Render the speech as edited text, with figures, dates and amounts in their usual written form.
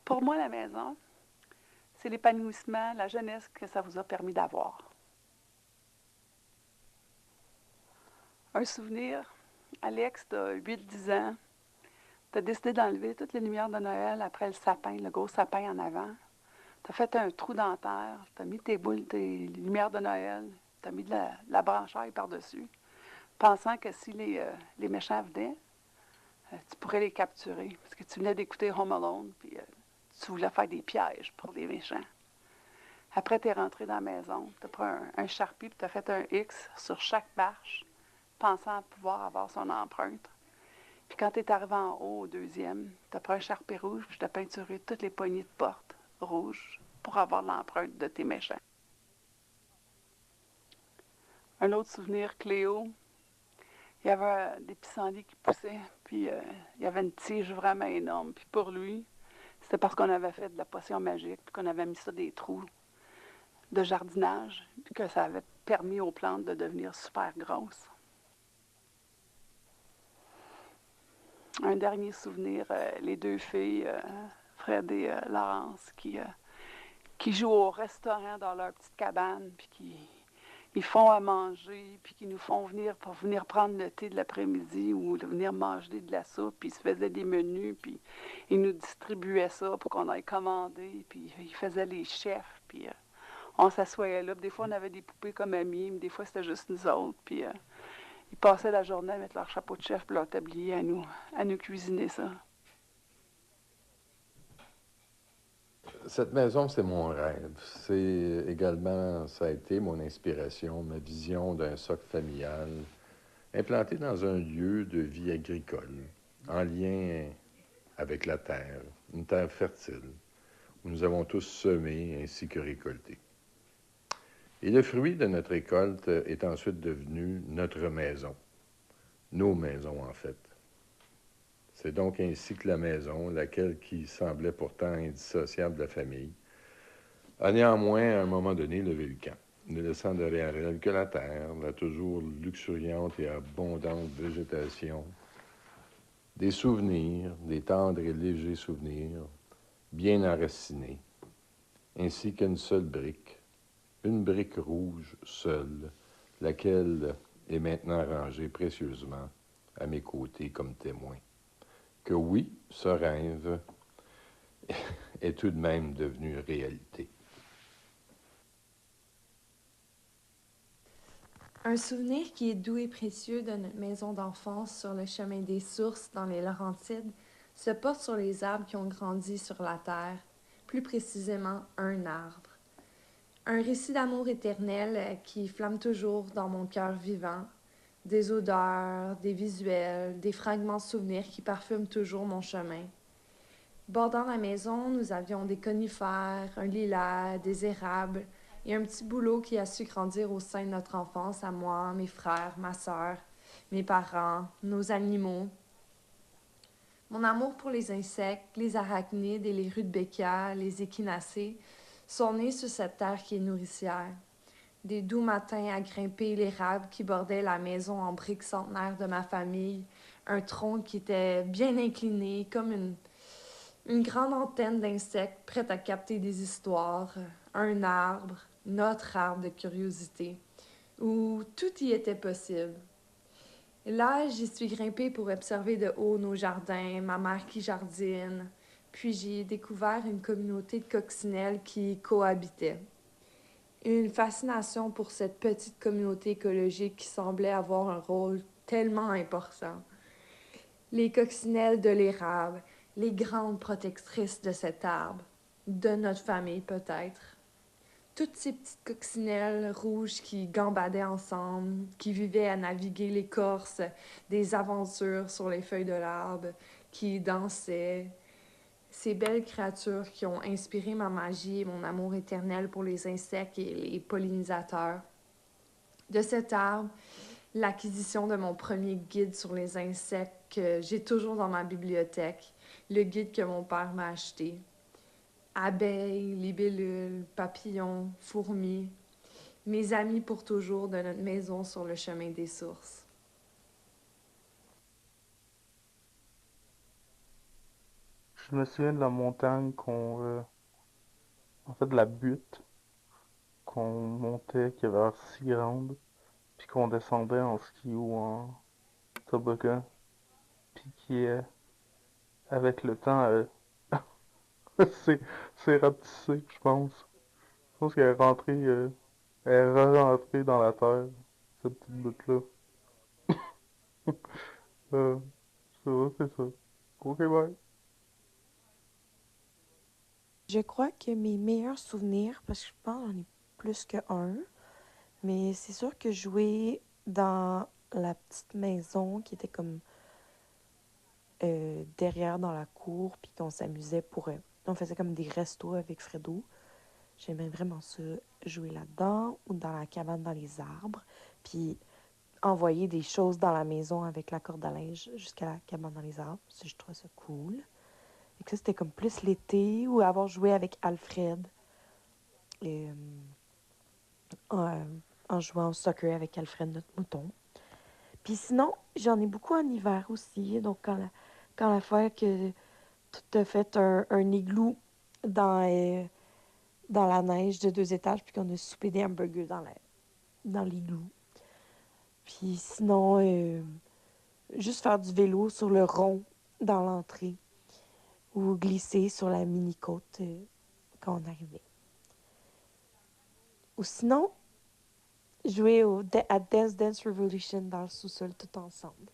Pour moi, la maison, c'est l'épanouissement, la jeunesse que ça vous a permis d'avoir. Un souvenir, Alex, tu as 8-10 ans, tu as décidé d'enlever toutes les lumières de Noël après le sapin, le gros sapin en avant. Tu as fait un trou dans la terre, tu as mis tes boules, tes lumières de Noël, tu as mis de la branchaille par-dessus, pensant que si les méchants venaient, tu pourrais les capturer. Parce que tu venais d'écouter Home Alone, puis tu voulais faire des pièges pour les méchants. Après, tu es rentré dans la maison, tu as pris un charpie, puis tu as fait un X sur chaque marche, pensant pouvoir avoir son empreinte. Puis quand tu es arrivé en haut au deuxième, tu as pris un charpie rouge, puis tu as peinturé toutes les poignées de porte rouges pour avoir l'empreinte de tes méchants. Un autre souvenir, Cléo, il y avait des pissenlits qui poussaient, puis il y avait une tige vraiment énorme. Puis pour lui, c'était parce qu'on avait fait de la potion magique, puis qu'on avait mis ça des trous de jardinage, puis que ça avait permis aux plantes de devenir super grosses. Un dernier souvenir, les deux filles, Fred et Laurence, qui jouent au restaurant dans leur petite cabane, puis qui ils font à manger, puis qui nous font venir pour venir prendre le thé de l'après-midi ou venir manger de la soupe, puis ils se faisaient des menus, puis ils nous distribuaient ça pour qu'on aille commander, puis ils faisaient les chefs, puis on s'assoyait là. Puis des fois, on avait des poupées comme amies, mais des fois, c'était juste nous autres, puis ils passaient la journée à mettre leur chapeau de chef et leur tablier à nous cuisiner ça. Cette maison, c'est mon rêve. C'est également, ça a été mon inspiration, ma vision d'un socle familial implanté dans un lieu de vie agricole, en lien avec la terre, une terre fertile, où nous avons tous semé ainsi que récolté. Et le fruit de notre récolte est ensuite devenu notre maison, nos maisons en fait. C'est donc ainsi que la maison, laquelle qui semblait pourtant indissociable de la famille, a néanmoins à un moment donné levé le camp, ne laissant derrière elle que la terre, la toujours luxuriante et abondante végétation, des souvenirs, des tendres et légers souvenirs, bien enracinés, ainsi qu'une seule brique, une brique rouge seule, laquelle est maintenant rangée précieusement à mes côtés comme témoin. Que oui, ce rêve est tout de même devenu réalité. Un souvenir qui est doux et précieux de notre maison d'enfance sur le chemin des sources dans les Laurentides se porte sur les arbres qui ont grandi sur la terre, plus précisément un arbre. Un récit d'amour éternel qui flamme toujours dans mon cœur vivant, des odeurs, des visuels, des fragments de souvenirs qui parfument toujours mon chemin. Bordant la maison, nous avions des conifères, un lilas, des érables et un petit bouleau qui a su grandir au sein de notre enfance à moi, mes frères, ma sœur, mes parents, nos animaux. Mon amour pour les insectes, les arachnides et les rudbeckias, les échinacées, sont nés sur cette terre qui est nourricière. Des doux matins à grimper l'érable qui bordait la maison en briques centenaires de ma famille, un tronc qui était bien incliné comme une grande antenne d'insectes prête à capter des histoires, un arbre, notre arbre de curiosité, où tout y était possible. Là, j'y suis grimpée pour observer de haut nos jardins, ma mère qui jardine, puis j'ai découvert une communauté de coccinelles qui cohabitaient. Une fascination pour cette petite communauté écologique qui semblait avoir un rôle tellement important. Les coccinelles de l'érable, les grandes protectrices de cet arbre, de notre famille peut-être. Toutes ces petites coccinelles rouges qui gambadaient ensemble, qui vivaient à naviguer l'écorce des aventures sur les feuilles de l'arbre, qui dansaient. Ces belles créatures qui ont inspiré ma magie et mon amour éternel pour les insectes et les pollinisateurs. De cet arbre, l'acquisition de mon premier guide sur les insectes que j'ai toujours dans ma bibliothèque, le guide que mon père m'a acheté. Abeilles, libellules, papillons, fourmis, mes amis pour toujours de notre maison sur le chemin des sources. Je me souviens de la montagne en fait, de la butte qu'on montait, qui avait l'air si grande, puis qu'on descendait en ski ou en toboggan, puis avec le temps, c'est, c'est rapetissé, je pense. Je pense qu'elle est rentrée, elle est re-rentrée dans la terre, cette petite butte-là. Euh, ça va, c'est ça. Ok, bye. Je crois que mes meilleurs souvenirs, parce que je pense que j'en ai plus que un, mais c'est sûr que jouer dans la petite maison qui était comme derrière dans la cour, puis qu'on s'amusait on faisait comme des restos avec Fredo. J'aimais vraiment ça, jouer là-dedans ou dans la cabane dans les arbres, puis envoyer des choses dans la maison avec la corde à linge jusqu'à la cabane dans les arbres. Ça, je trouvais ça cool. Et que ça, c'était comme plus l'été ou avoir joué avec Alfred euh, en, en jouant au soccer avec Alfred, notre mouton. Puis sinon, j'en ai beaucoup en hiver aussi. Donc, quand la fois que tu as fait un igloo dans la neige de 2 étages, puis qu'on a soupé des hamburgers dans l'igloo. Puis sinon, juste faire du vélo sur le rond dans l'entrée ou glisser sur la mini-côte quand on arrivait. Ou sinon, jouer à Dance Dance Revolution dans le sous-sol tout ensemble.